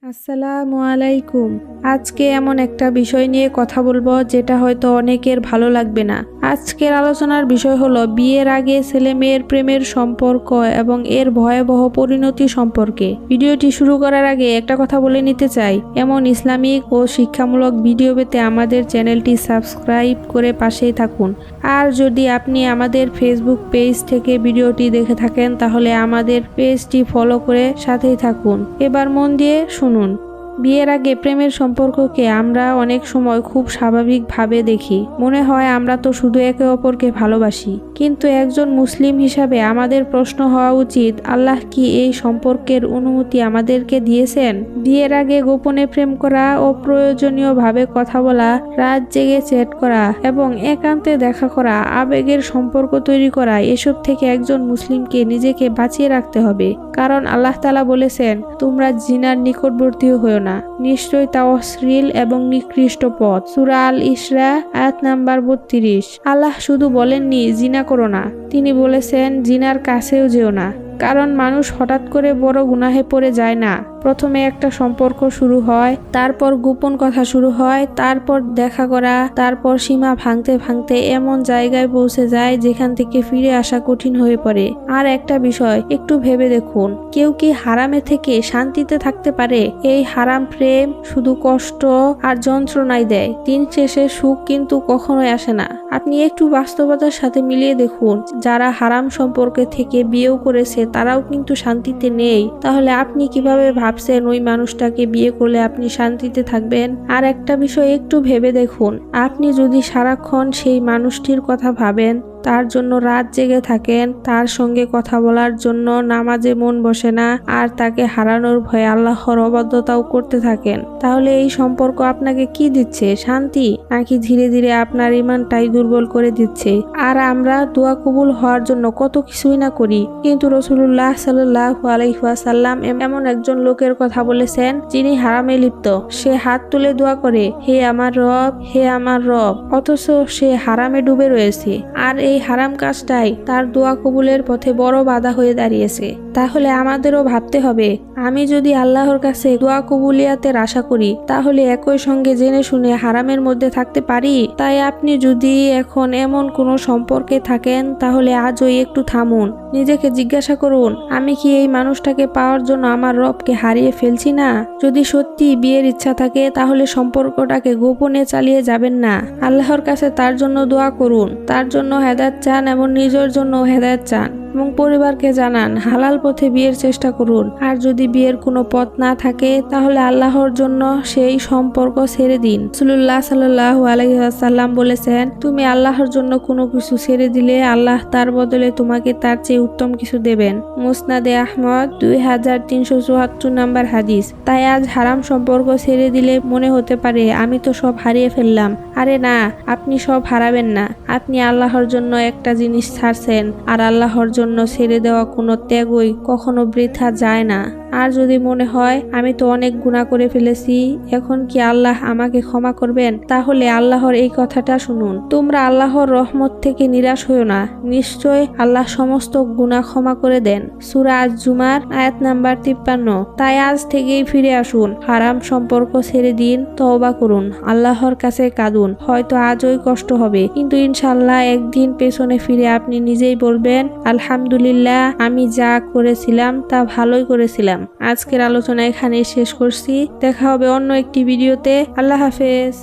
আসসালামু আলাইকুম। আজকে এমন একটা বিষয় নিয়ে কথা বলবো যেটা হয়তো অনেকের ভালো লাগবে না। আজকের আলোচনার বিষয় হলো বিয়ের আগে ছেলে মেয়ের প্রেমের সম্পর্ক এবং এর ভয়াবহ পরিণতি সম্পর্কে। ভিডিওটি শুরু করার আগে একটা কথা বলে নিতে চাই, এমন ইসলামিক ও শিক্ষামূলক ভিডিও পেতে আমাদের চ্যানেলটি সাবস্ক্রাইব করে পাশেই থাকুন। আর যদি আপনি আমাদের ফেসবুক পেজ থেকে ভিডিওটি দেখে থাকেন তাহলে আমাদের পেজটি ফলো করে সাথেই থাকুন। এবার মন দিয়ে শুনুন। বিয়ের আগে প্রেমের সম্পর্ককে আমরা অনেক সময় খুব স্বাভাবিকভাবে দেখি, মনে হয় আমরা তো শুধু একে অপরকে ভালোবাসি। কিন্তু একজন মুসলিম হিসাবে আমাদের প্রশ্ন হওয়া উচিত, আল্লাহ কি এই সম্পর্কের অনুমতি আমাদেরকে দিয়েছেন? বিয়ের আগে গোপনে প্রেম করা, অপ্রয়োজনীয়ভাবে কথা বলা, রাত জেগে চ্যাট করা এবং একান্তে দেখা করা, আবেগের সম্পর্ক তৈরি করা, এসব থেকে একজন মুসলিমকে নিজেকে বাঁচিয়ে রাখতে হবে। কারণ আল্লাহ তাআলা বলেছেন, তোমরা জিনার নিকটবর্তী হও না, নিশ্চয়ই তা অশ্লীল এবং নিকৃষ্ট পথ। সূরা আল ইসরা আয়াত নাম্বার 32। আল্লাহ শুধু বলেননি জিনা করো না, তিনি বলেছেন জিনার কাছেও যেও না। কারণ মানুষ হঠাৎ করে বড় গুনাহে পড়ে যায় না। প্রথমে একটা সম্পর্ক শুরু হয়, তারপর গোপন কথা শুরু হয়, তারপর দেখা করা, তারপর সীমা ভাঙতে ভাঙতে এমন জায়গায় পৌঁছে যায় যেখান থেকে ফিরে আসা কঠিন হয়ে পড়ে। আর একটা বিষয় একটু ভেবে দেখুন, কেউ কি হারামে থেকে শান্তিতে থাকতে পারে? এই হারাম প্রেম শুধু কষ্ট আর যন্ত্রণাই দেয়, দিন শেষে সুখ কিন্তু কখনোই আসে না। আপনি একটু বাস্তবতার সাথে মিলিয়ে দেখুন, যারা হারাম সম্পর্কে থেকে বিয়েও করেছে তারাও কিন্তু শান্তিতে নেই। তাহলে আপনি কিভাবে ভাবছেন ওই মানুষটাকে বিয়ে করলে আপনি শান্তিতে থাকবেন? আর একটা বিষয় একটু ভেবে দেখুন, আপনি যদি সারাক্ষণ সেই মানুষটির কথা ভাবেন, তার জন্য রাত জেগে থাকেন, তার সঙ্গে কথা বলার জন্য নামাজে মন বসে না, আর তাকে হারানোর ভয়ে আল্লাহর অবাধ্যতাও করতে থাকেন, তাহলে এই সম্পর্ক আপনাকে কি দিচ্ছে? শান্তি, নাকি ধীরে ধীরে আপনার ঈমানটাই দুর্বল করে দিচ্ছে? আর আমরা দোয়া কবুল হওয়ার জন্য কত কিছুই না করি, কিন্তু রাসূলুল্লাহ সাল্লাল্লাহু আলাইহি ওয়াসাল্লাম এমন একজন লোকের কথা বলেছেন যিনি হারামে লিপ্ত। সে হাত তুলে দোয়া করে, হে আমার রব, হে আমার রব, অথচ সে হারামে ডুবে রয়েছে। আর এই হারাম কাজটাই তার দোয়া কবুলের পথে বড় বাধা হয়ে দাঁড়িয়েছে। তাহলে আমাদেরও ভাবতে হবে, আমি যদি আল্লাহর কাছে দোয়া কবুলিয়াতের আশা করি, তাহলে একই সঙ্গে জেনে শুনে হারামের মধ্যে থাকতে পারি? তাই আপনি যদি এখন এমন কোনো সম্পর্কে থাকেন, তাহলে আজই একটু থামুন, নিজেকে জিজ্ঞাসা করুন, আমি কি এই মানুষটাকে পাওয়ার জন্য আমার রবকে হারিয়ে ফেলছি না? যদি সত্যি বিয়ের ইচ্ছা থাকে তাহলে সম্পর্কটাকে গোপনে চালিয়ে যাবেন না। আল্লাহর কাছে তার জন্য দোয়া করুন, তার জন্য হেদায়েত চান এবং নিজের জন্য হেদায়েত চান এবং পরিবারকে জানান, হালাল পথে বিয়ের চেষ্টা করুন। আর যদি বিয়ের কোনো পথ না থাকে তাহলে আল্লাহর জন্য সেই সম্পর্ক ছেড়ে দিন। রাসূলুল্লাহ সাল্লাল্লাহু আলাইহি ওয়াসাল্লাম বলেছেন, তুমি আল্লাহর জন্য কোনো কিছু ছেড়ে দিলে আল্লাহ তার বদলে তোমাকে তার চেয়ে উত্তম কিছু দেবেন। মুসনাদে আহমদ 2374 নাম্বার হাদিস। তাই আজ হারাম সম্পর্ক ছেড়ে দিলে মনে হতে পারে আমি তো সব হারিয়ে ফেললাম। আরে না, আপনি সব হারাবেন না, আপনি আল্লাহর জন্য একটা জিনিস ছাড়ছেন, আর আল্লাহর জন্য ছেড়ে দেওয়া কোনো ত্যাগই কখনো বৃথা যায় না। আর যদি মনে হয় আমি তো অনেক গুনাহ করে ফেলেছি, এখন কি আল্লাহ আমাকে ক্ষমা করবেন? তাহলে আল্লাহর এই কথাটা শুনুন, তোমরা আল্লাহর রহমত থেকে নিরাশ হইও না, নিশ্চয় আল্লাহ সমস্ত গুনাহ ক্ষমা করে দেন। সূরা আজ-জুমার আয়াত নাম্বার 53। তাই আজ থেকেই ফিরে আসুন, হারাম সম্পর্ক ছেড়ে দিন, তওবা করুন, আল্লাহর কাছে কাঁদুন। হয়তো আজই কষ্ট হবে, কিন্তু ইনশাআল্লাহ একদিন পেছনে ফিরে আপনি নিজেই বলবেন, আলহামদুলিল্লাহ, আমি যা করেছিলাম তা ভালোই করেছিলাম। আজকের আলোচনা এখানেই শেষ করছি। দেখা হবে অন্য একটি ভিডিওতে। আল্লাহ হাফেজ।